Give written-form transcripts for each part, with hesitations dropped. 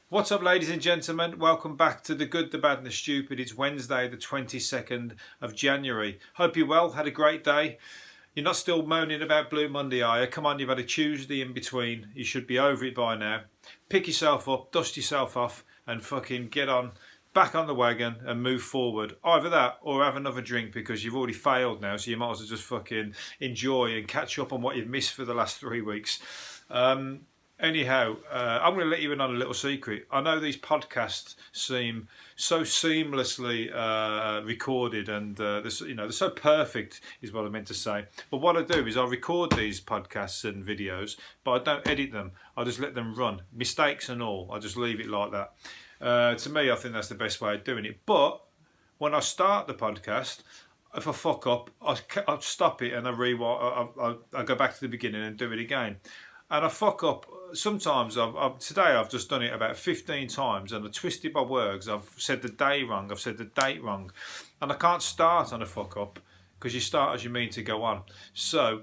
What's up, ladies and gentlemen? Welcome back to The Good, the Bad and the Stupid. It's Wednesday, the 22nd of January. Hope you're well, had a great day. You're not still moaning about Blue Monday, are you? Come on, you've had a Tuesday in between. You should be over it by now. Pick yourself up, dust yourself off and fucking get on, back on the wagon and move forward. Either that or have another drink because you've already failed now, so you might as well just fucking enjoy and catch up on what you've missed for the last 3 weeks. Anyhow, I'm going to let you in on a little secret. I know these podcasts seem so seamlessly recorded and they're so perfect is what I meant to say. But what I do is I record these podcasts and videos, but I don't edit them. I just let them run, mistakes and all. I just leave it like that. To me, I think that's the best way of doing it. But when I start the podcast, if I fuck up, I'll stop it and I rewind. I go back to the beginning and do it again. And I fuck up. Sometimes today I've just done it about 15 times and I twisted my words. I've said the day wrong. I've said the date wrong, and I can't start on a fuck up because you start as you mean to go on. So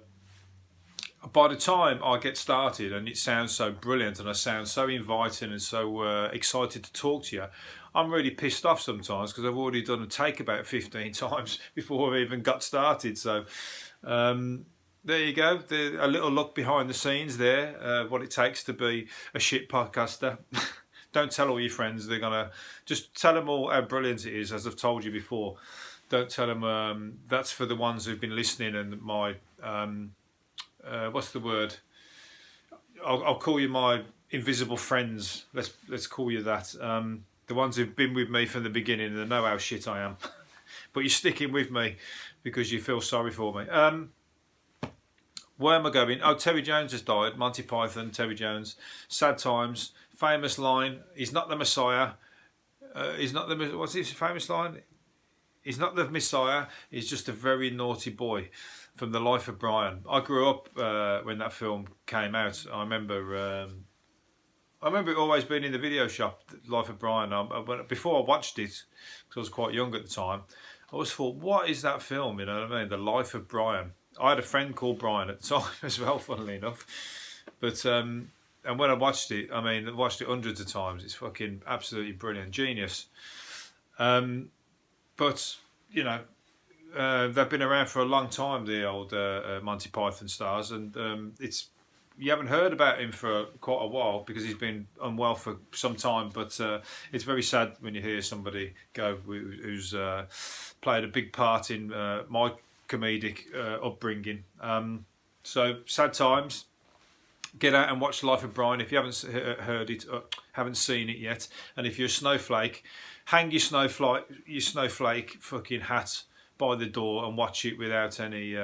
by the time I get started and it sounds so brilliant and I sound so inviting and so excited to talk to you, I'm really pissed off sometimes because I've already done a take about 15 times before I even got started. So there you go, a little look behind the scenes there, what it takes to be a shit podcaster. Don't tell all your friends, they're going to just tell them all how brilliant it is, as I've told you before. Don't tell them, that's for the ones who've been listening and my, what's the word? I'll call you my invisible friends, let's call you that. The ones who've been with me from the beginning and know how shit I am. But you're sticking with me because you feel sorry for me. Where am I going? Oh, Terry Jones has died. Monty Python, Terry Jones. Sad times. Famous line. He's not the Messiah. What's his famous line? He's not the Messiah. He's just a very naughty boy. From The Life of Brian. I grew up when that film came out. I remember it always being in the video shop, Life of Brian. Before I watched it, because I was quite young at the time, I always thought, what is that film? You know what I mean? The Life of Brian. I had a friend called Brian at the time as well, funnily enough. But and when I watched it, I watched it hundreds of times. It's fucking absolutely brilliant, genius. But you know, they've been around for a long time, the old Monty Python stars, and you haven't heard about him for quite a while because he's been unwell for some time. But it's very sad when you hear somebody go who's played a big part in my comedic upbringing. So sad times. Get out and watch Life of Brian if you haven't heard it, haven't seen it yet. And if you're a snowflake, hang your snowflake fucking hat by the door and watch it without any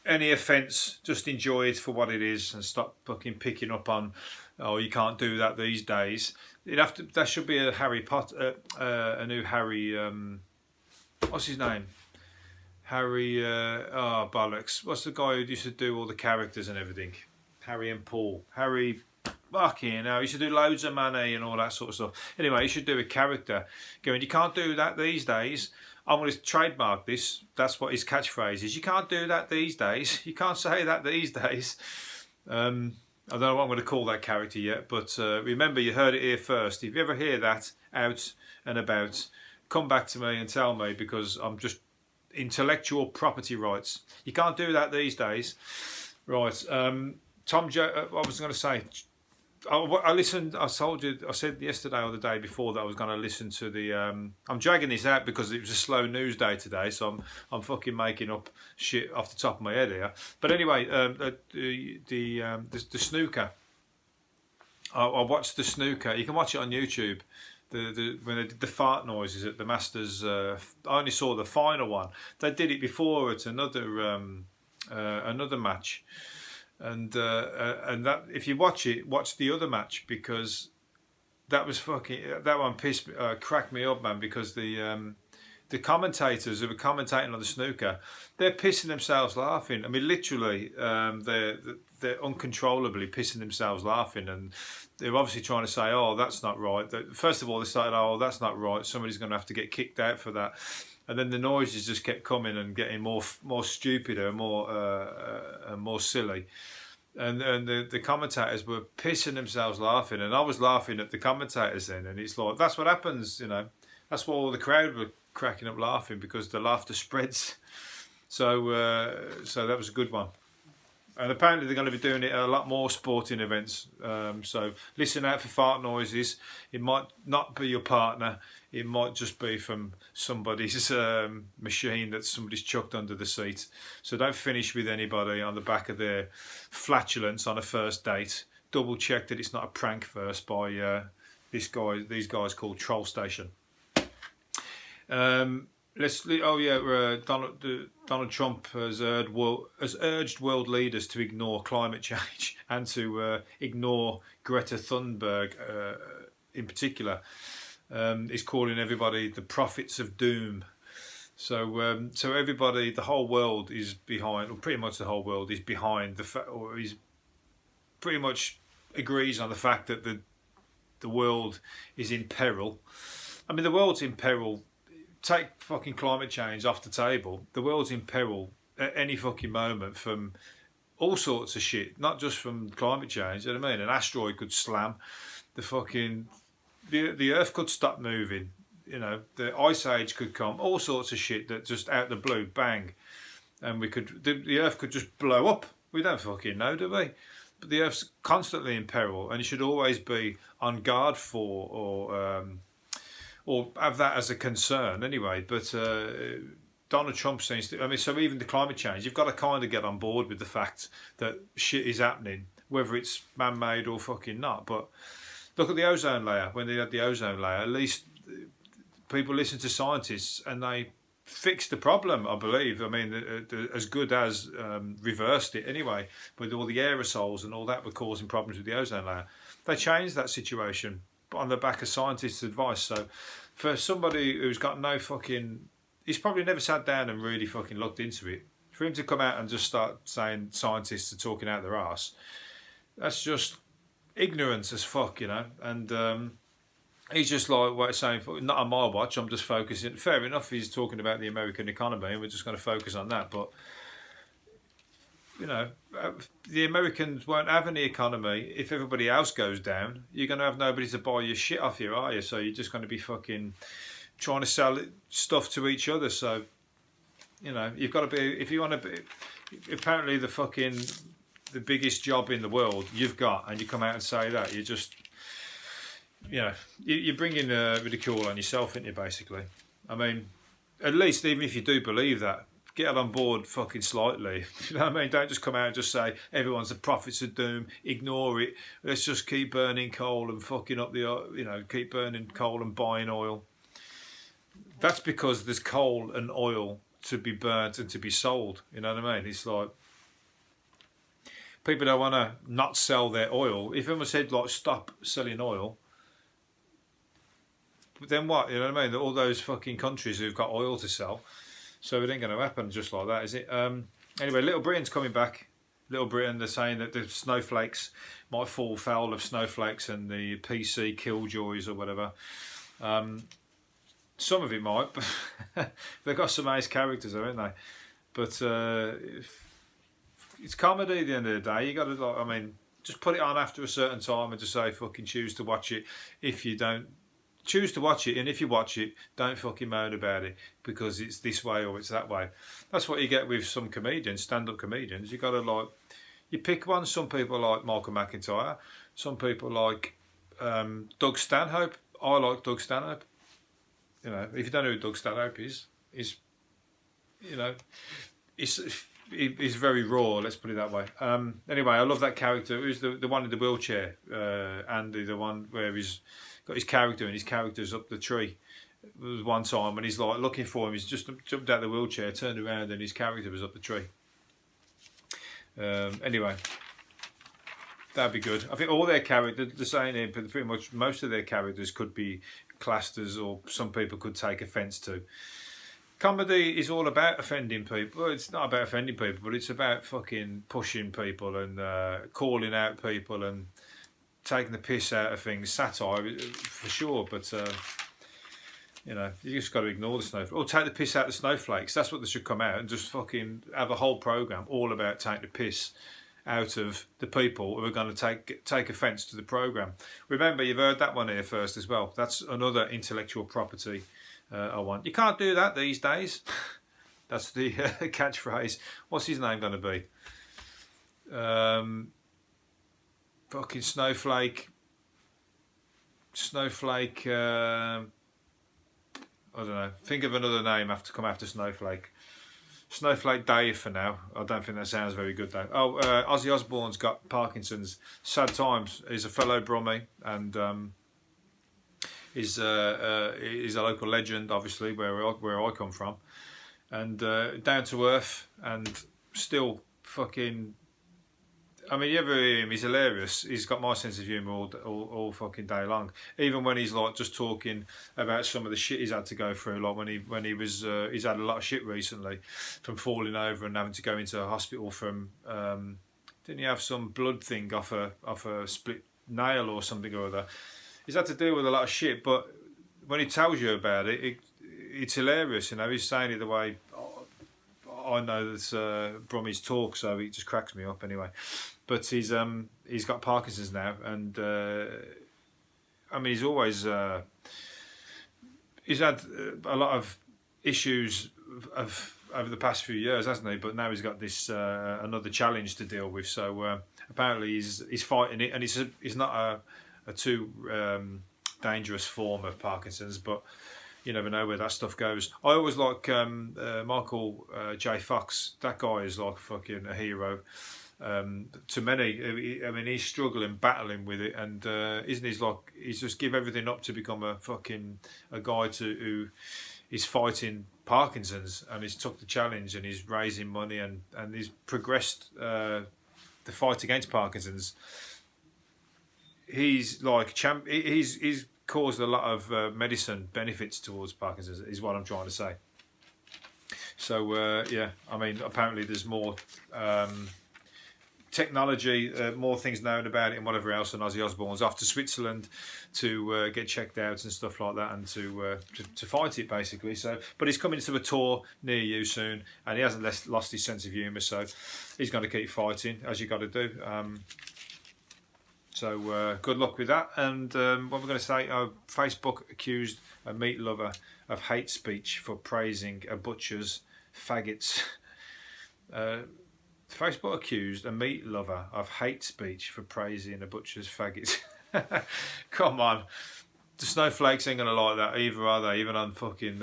any offence. Just enjoy it for what it is and stop fucking picking up on, oh, you can't do that these days. There should be a Harry Potter, a new Harry. What's his name? Harry, bollocks. What's the guy who used to do all the characters and everything? Harry and Paul. Harry, fucking hell, he should do loads of money and all that sort of stuff. Anyway, he should do a character going, you can't do that these days. I'm going to trademark this. That's what his catchphrase is. You can't do that these days. You can't say that these days. I don't know what I'm going to call that character yet, but remember, you heard it here first. If you ever hear that out and about, come back to me and tell me, because I'm just intellectual property rights. You can't do that these days. Right. Tom Jones, what was I going to say? I listened, I said yesterday or the day before that I was going to listen to the, I'm dragging this out because it was a slow news day today, so I'm fucking making up shit off the top of my head here. But anyway, the snooker. I watched the snooker. You can watch it on YouTube. When they did the fart noises at the Masters, I only saw the final one. They did it before at another match, and that if you watch it, watch the other match, because that one cracked me up, man. Because the commentators who were commentating on the snooker, they're pissing themselves laughing. I mean, literally, they're uncontrollably pissing themselves laughing, and they're obviously trying to say, oh, that's not right. First of all, they started, oh, that's not right. Somebody's going to have to get kicked out for that. And then the noises just kept coming and getting more stupider and more silly. And the commentators were pissing themselves laughing, and I was laughing at the commentators then, and it's like, that's what happens, you know. That's why all the crowd were cracking up laughing, because the laughter spreads. So so that was a good one. And apparently they're going to be doing it at a lot more sporting events. So listen out for fart noises. It might not be your partner. It might just be from somebody's machine that somebody's chucked under the seat. So don't finish with anybody on the back of their flatulence on a first date. Double check that it's not a prank first by these guys called Troll Station. Donald Trump has urged world leaders to ignore climate change and to ignore Greta Thunberg in particular. He's calling everybody the prophets of doom. So everybody, the whole world is behind, or pretty much the whole world is behind or he's pretty much agrees on the fact that the world is in peril. I mean, the world's in peril. Take fucking climate change off the table. The world's in peril at any fucking moment from all sorts of shit, not just from climate change. You know what I mean? An asteroid could slam, the Earth could stop moving. You know, the ice age could come. All sorts of shit that just out the blue, bang, and the Earth could just blow up. We don't fucking know, do we? But the Earth's constantly in peril, and you should always be on guard for or have that as a concern anyway. But Donald Trump seems to, I mean, so even the climate change, you've got to kind of get on board with the fact that shit is happening, whether it's man-made or fucking not. But look at the ozone layer. When they had the ozone layer, at least people listen to scientists and they fixed the problem, I believe. I mean, as good as reversed it anyway, with all the aerosols and all that were causing problems with the ozone layer. They changed that situation on the back of scientists' advice. So for somebody who's got no fucking, he's probably never sat down and really fucking looked into it, for him to come out and just start saying scientists are talking out their arse, that's just ignorance as fuck, you know. And he's just like, what, saying, not on my watch, I'm just focusing. Fair enough, he's talking about the American economy and we're just going to focus on that. But you know, the Americans won't have any economy if everybody else goes down. You're going to have nobody to buy your shit off you, are you? So you're just going to be fucking trying to sell stuff to each other. So, you know, you've got to be, if you want to be, apparently the biggest job in the world you've got, and you come out and say that, you're just, you know, you're bringing ridicule on yourself, aren't you, basically? I mean, at least even if you do believe that, get on board fucking slightly. You know what I mean? Don't just come out and just say everyone's the prophets of doom. Ignore it. Let's just keep burning coal and fucking up the, you know, keep burning coal and buying oil. That's because there's coal and oil to be burnt and to be sold. You know what I mean? It's like people don't want to not sell their oil. If everyone said like stop selling oil, then what? You know what I mean? All those fucking countries who've got oil to sell. So it ain't going to happen just like that, is it? Anyway, Little Britain's coming back. Little Britain, they're saying that the snowflakes might fall foul of snowflakes and the PC killjoys or whatever. Some of it might, but they've got some ace characters, haven't they? But it's comedy at the end of the day. You got to, like, I mean, just put it on after a certain time and just say fucking choose to watch it. If you don't choose to watch it, and if you watch it, don't fucking moan about it because it's this way or it's that way. That's what you get with some comedians, stand-up comedians. You got to, like, you pick one. Some people like Michael McIntyre. Some people like Doug Stanhope. I like Doug Stanhope. You know, if you don't know who Doug Stanhope is, you know, he's very raw. Let's put it that way. Anyway, I love that character. Who's the one in the wheelchair? Andy, the one where he's got his character and his character's up the tree. There was one time when he's like looking for him, he's just jumped out of the wheelchair, turned around, and his character was up the tree. Anyway, that'd be good. I think all their characters, they're saying here, but pretty much most of their characters could be classed as, or some people could take offence to. Comedy is all about offending people. Well, it's not about offending people, but it's about fucking pushing people and calling out people and taking the piss out of things. Satire, for sure, but you know, you just got to ignore the snowflakes. Or take the piss out of the snowflakes. That's what they should come out and just fucking have a whole programme all about take the piss out of the people who are going to take offence to the programme. Remember, you've heard that one here first as well. That's another intellectual property I want. You can't do that these days. That's the catchphrase. What's his name going to be? Fucking Snowflake. I don't know. Think of another name to come after Snowflake. Snowflake Dave for now. I don't think that sounds very good though. Oh, Ozzy Osbourne's got Parkinson's. Sad times. He's a fellow Brummie and he's a local legend, obviously, where I come from, and down to earth and still fucking. I mean, you ever hear him? He's hilarious. He's got my sense of humour all fucking day long. Even when he's like just talking about some of the shit he's had to go through, like when he was he's had a lot of shit recently, from falling over and having to go into a hospital from didn't he have some blood thing off a split nail or something or other? He's had to deal with a lot of shit, but when he tells you about it, it's hilarious. You know, he's saying it the way I know that Brummies talk, so it just cracks me up anyway. But he's got Parkinson's now, and I mean he's always he's had a lot of issues over the past few years, hasn't he? But now he's got this another challenge to deal with. So apparently he's fighting it, and it's not a too dangerous form of Parkinson's, but you never know where that stuff goes. I always like Michael J. Fox. That guy is like fucking a hero to many. I mean, he's struggling, battling with it, and isn't he? Like he's just give everything up to become a guy who is fighting Parkinson's, and he's took the challenge, and he's raising money, and he's progressed the fight against Parkinson's. He's like he's caused a lot of medicine benefits towards Parkinson's, is what I'm trying to say. So yeah, I mean, apparently there's more technology, more things known about it and whatever else, and Ozzy Osbourne's off to Switzerland to get checked out and stuff like that, and to fight it basically. So, but he's coming to a tour near you soon, and he hasn't lost his sense of humour, so he's going to keep fighting, as you got to do. So good luck with that. And what we're going to say, Facebook accused a meat lover of hate speech for praising a butcher's faggots. Facebook accused a meat lover of hate speech for praising a butcher's faggots. Come on. The Snowflakes ain't going to like that either, are they? Even on fucking,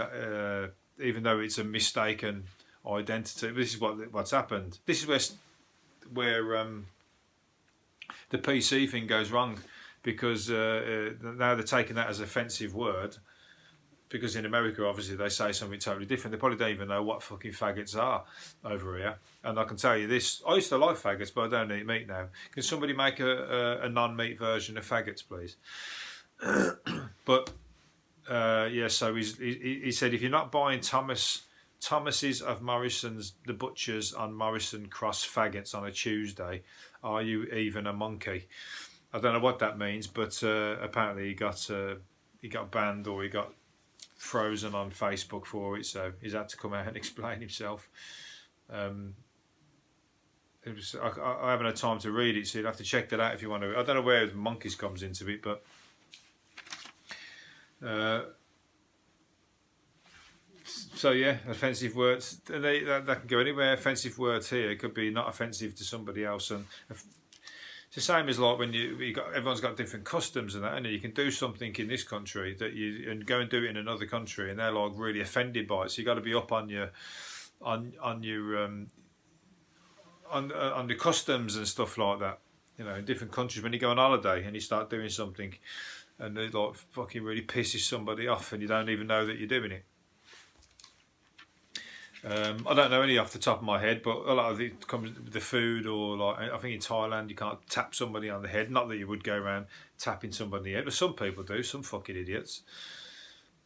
even though it's a mistaken identity. This is what's happened. This is where the PC thing goes wrong, because now they're taking that as an offensive word, because in America obviously they say something totally different. They probably don't even know what fucking faggots are over here. And I can tell you this, I used to like faggots, but I don't eat meat now. Can somebody make a non-meat version of faggots, please? But yeah, so he said, if you're not buying Thomas's of Morrison's, the butchers on Morrison Cross faggots on a Tuesday, are you even a monkey? I don't know what that means, but apparently he got banned, or he got frozen on Facebook for it, so he's had to come out and explain himself. I haven't had time to read it, so you'd have to check that out if you want to. I don't know where the monkeys comes into it, but so yeah, offensive words, that can go anywhere. Offensive words here could be not offensive to somebody else, and it's the same as like when everyone's got different customs and that, and you can do something in this country and go and do it in another country, and they're like really offended by it. So you got to be up on your on the customs and stuff like that. You know, in different countries, when you go on holiday and you start doing something, and it like fucking really pisses somebody off, and you don't even know that you're doing it. I don't know any off the top of my head, but a lot of it comes with the food, or like I think in Thailand you can't tap somebody on the head. Not that you would go around tapping somebody on the head, but some people do, some fucking idiots.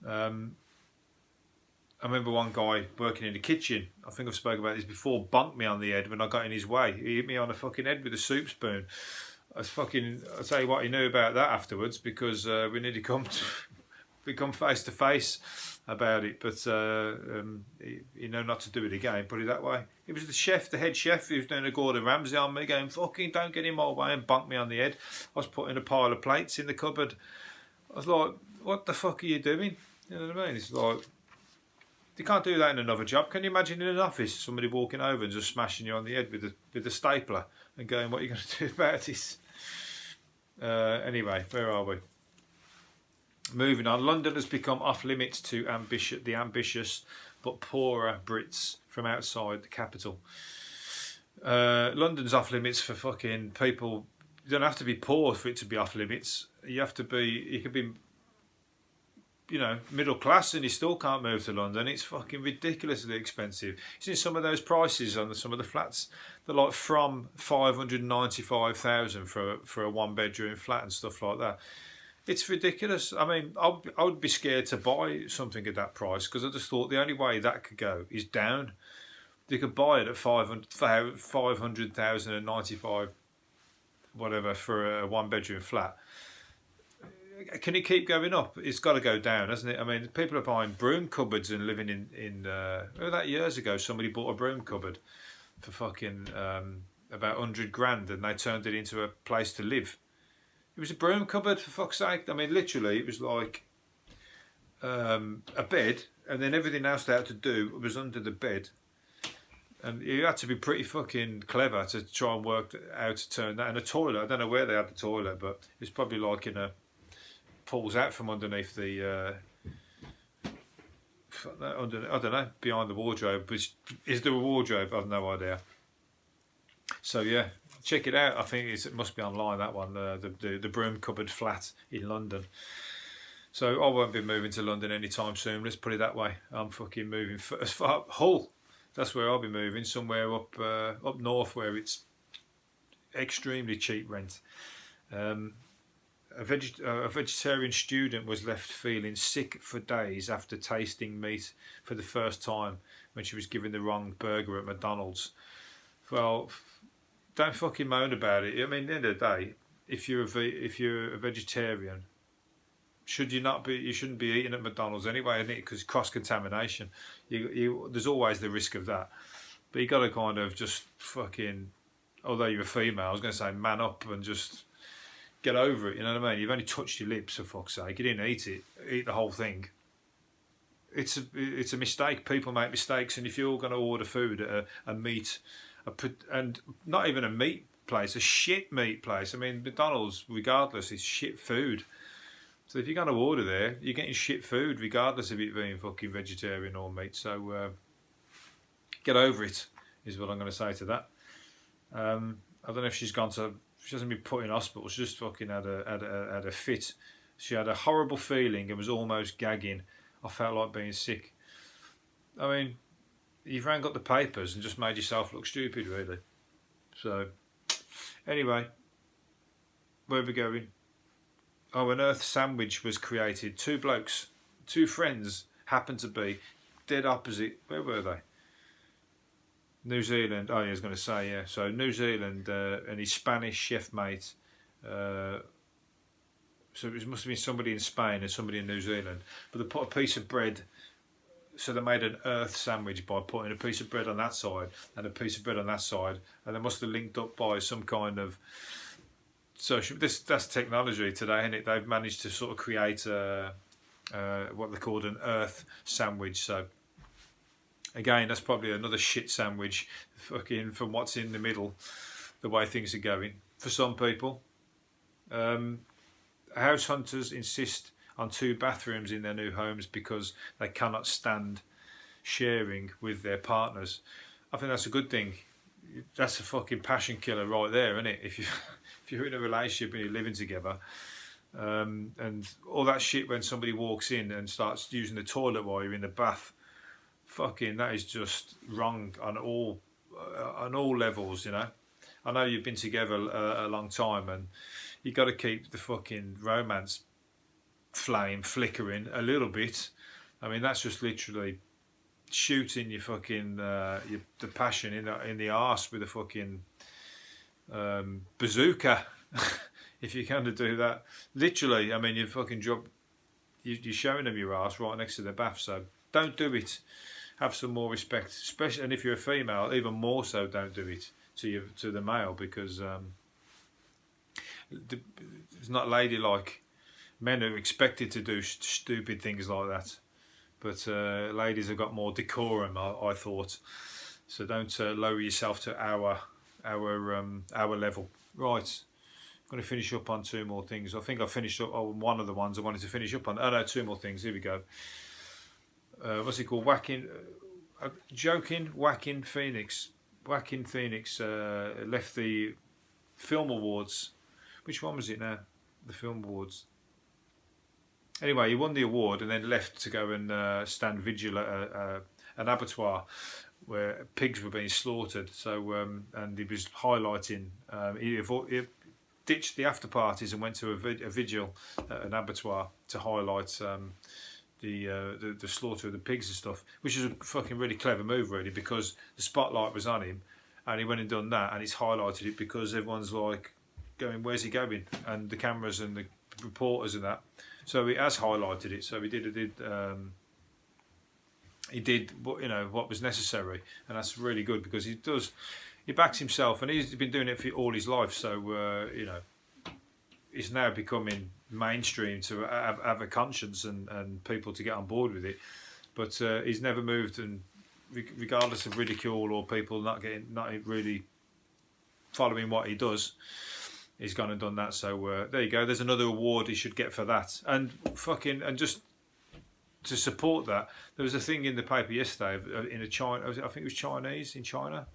I remember one guy working in the kitchen, I think I've spoken about this before, bonked me on the head when I got in his way. He hit me on the fucking head with a soup spoon. I'll tell you what, he knew about that afterwards, because we nearly come to become face to face about it, but you know not to do it again. Put it that way. It was the chef, the head chef, who was doing a Gordon Ramsay on me, going fucking don't get in my way, and bonked me on the head. I was putting a pile of plates in the cupboard. I was like, what the fuck are you doing? You know what I mean? It's like, you can't do that in another job. Can you imagine in an office somebody walking over and just smashing you on the head with a stapler and going, what are you going to do about this? Anyway, where are we? Moving on. London has become off limits to the ambitious but poorer Brits from outside the capital. London's off limits for fucking people. You don't have to be poor for it to be off limits. You could be, you know, middle class and you still can't move to London. It's fucking ridiculously expensive. You've seen some of those prices on some of the flats. They're like from 595,000 for a one bedroom flat and stuff like that. It's ridiculous. I mean, I would be scared to buy something at that price, because I just thought the only way that could go is down. You could buy it at 500,000 and 95 whatever for a one bedroom flat. Can it keep going up? It's got to go down, hasn't it? I mean, people are buying broom cupboards and living in remember that years ago somebody bought a broom cupboard for fucking about 100 grand, and they turned it into a place to live. It was a broom cupboard, for fuck's sake. I mean, literally, it was like a bed, and then everything else they had to do was under the bed. And you had to be pretty fucking clever to try and work out to turn that. And a toilet, I don't know where they had the toilet, but it's probably like in a... pulls out from underneath the... I don't know, behind the wardrobe. Which, is there a wardrobe? I've no idea. So, yeah. Check it out. I think it must be online, that one, the broom cupboard flat in London. So I won't be moving to London anytime soon. Let's put it that way. I'm fucking moving as far up Hull. That's where I'll be moving. Somewhere up north where it's extremely cheap rent. A vegetarian student was left feeling sick for days after tasting meat for the first time when she was given the wrong burger at McDonald's. Well, don't fucking moan about it. I mean, at the end of the day, if you're a vegetarian, you shouldn't be eating at McDonald's anyway, isn't it? Because cross contamination, there's always the risk of that. But you got to kind of just fucking, although you're a female, I was going to say man up and just get over it. You know what I mean? You've only touched your lips, for fuck's sake. You didn't eat the whole thing. It's a mistake. People make mistakes, and if you're going to order food at a meat. And not even a meat place, a shit meat place. I mean, McDonald's, regardless, is shit food. So if you're going to order there, you're getting shit food, regardless of it being fucking vegetarian or meat. So get over it, is what I'm going to say to that. I don't know if she hasn't been put in hospital. She just fucking had a fit. She had a horrible feeling and was almost gagging. I felt like being sick. I mean, you've rang up the papers and just made yourself look stupid, really. So, anyway, where are we going? Oh, an earth sandwich was created. Two blokes, two friends, happened to be dead opposite. Where were they? New Zealand. Oh, yeah, I was going to say, yeah. So, New Zealand and his Spanish chef mate. So, it must have been somebody in Spain and somebody in New Zealand. But they put a piece of bread. So they made an earth sandwich by putting a piece of bread on that side and a piece of bread on that side, and they must have linked up by some kind of social. That's technology today, isn't it? They've managed to sort of create what they called an earth sandwich. So again, that's probably another shit sandwich, fucking from what's in the middle, the way things are going for some people. House hunters insist on 2 bathrooms in their new homes because they cannot stand sharing with their partners. I think that's a good thing. That's a fucking passion killer right there, isn't it? If you're in a relationship and you're living together, and all that shit when somebody walks in and starts using the toilet while you're in the bath, fucking that is just wrong on all levels, you know. I know you've been together a long time, and you got to keep the fucking romance flame flickering a little bit. I mean, that's just literally shooting your fucking the passion in the arse with a fucking bazooka. If you're going to do that, literally, I mean, you fucking drop you're showing them your ass right next to the bath. So don't do it. Have some more respect, especially, and if you're a female, even more so, don't do it to the male, because it's not ladylike. Men are expected to do stupid things like that, but ladies have got more decorum, I thought. So don't lower yourself to our level. Right, I'm going to finish up on 2 more things. I think I finished up on one of the ones I wanted to finish up on. Oh no, 2 more things. Here we go. What's it called? Whacking Phoenix. Whacking Phoenix left the Film Awards. Which one was it now? The Film Awards. Anyway, he won the award and then left to go and stand vigil at an abattoir where pigs were being slaughtered. So and he was highlighting. He ditched the after parties and went to a vigil at an abattoir to highlight the slaughter of the pigs and stuff, which is a fucking really clever move, really, because the spotlight was on him, and he went and done that, and it's highlighted it because everyone's like going, "Where's he going?" And the cameras and the reporters and that. So he has highlighted it. So he did what was necessary, and that's really good, because he backs himself, and he's been doing it for all his life. So it's now becoming mainstream to have a conscience and people to get on board with it. But he's never moved, and regardless of ridicule or people not really following what he does, he's gone and done that. So there you go. There's another award he should get for that. And just to support that, there was a thing in the paper yesterday in I think it was Chinese in China,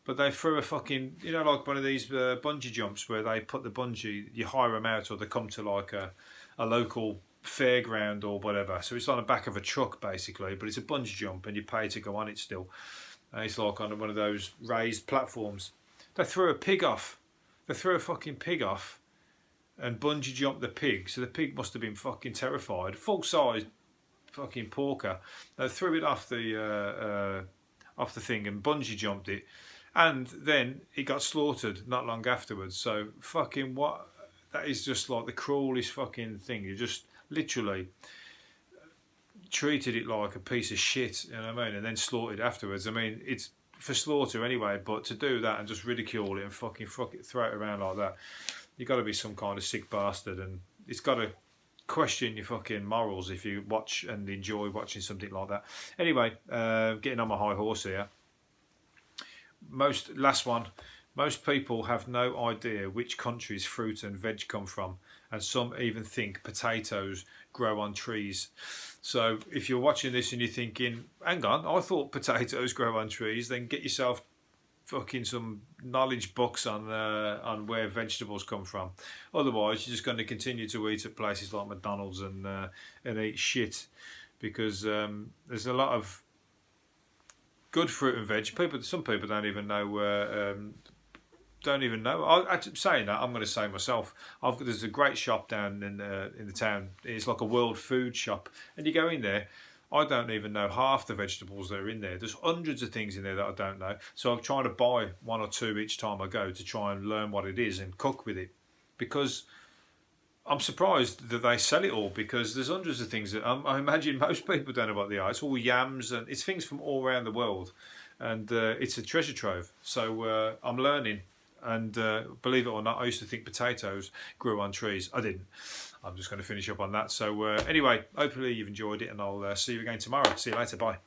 but they threw a fucking, like one of these bungee jumps where they put the bungee, you hire them out, or they come to like a local fairground or whatever. So it's on the back of a truck basically, but it's a bungee jump and you pay to go on it still. And it's like on one of those raised platforms. They threw a pig off. They threw a fucking pig off and bungee jumped the pig. So the pig must have been fucking terrified. Full size fucking porker. They threw it off the thing and bungee jumped it. And then it got slaughtered not long afterwards. So fucking what? That is just like the cruelest fucking thing. You just literally treated it like a piece of shit, you know what I mean? And then slaughtered afterwards. I mean, it's for slaughter anyway, but to do that and just ridicule it and fucking throw it around like that, you've got to be some kind of sick bastard, and it's got to question your fucking morals if you watch and enjoy watching something like that. Anyway, getting on my high horse here. Last one. Most people have no idea which countries fruit and veg come from, and some even think potatoes grow on trees. So if you're watching this and you're thinking, hang on, I thought potatoes grow on trees, then get yourself fucking some knowledge books on where vegetables come from. Otherwise, you're just going to continue to eat at places like McDonald's and eat shit, because there's a lot of good fruit and veg. Some people don't even know. Saying that, I'm going to say myself, there's a great shop down in the town. It's like a world food shop, and you go in there, I don't even know half the vegetables that are in there. There's hundreds of things in there that I don't know. So I'm trying to buy 1 or 2 each time I go to try and learn what it is and cook with it, because I'm surprised that they sell it all, because there's hundreds of things that I imagine most people don't know what they are. It's all yams, and it's things from all around the world, and it's a treasure trove. So I'm learning. And believe it or not, I used to think potatoes grew on trees. I didn't. I'm just going to finish up on that. So anyway, hopefully you've enjoyed it, and I'll see you again tomorrow. See you later. Bye.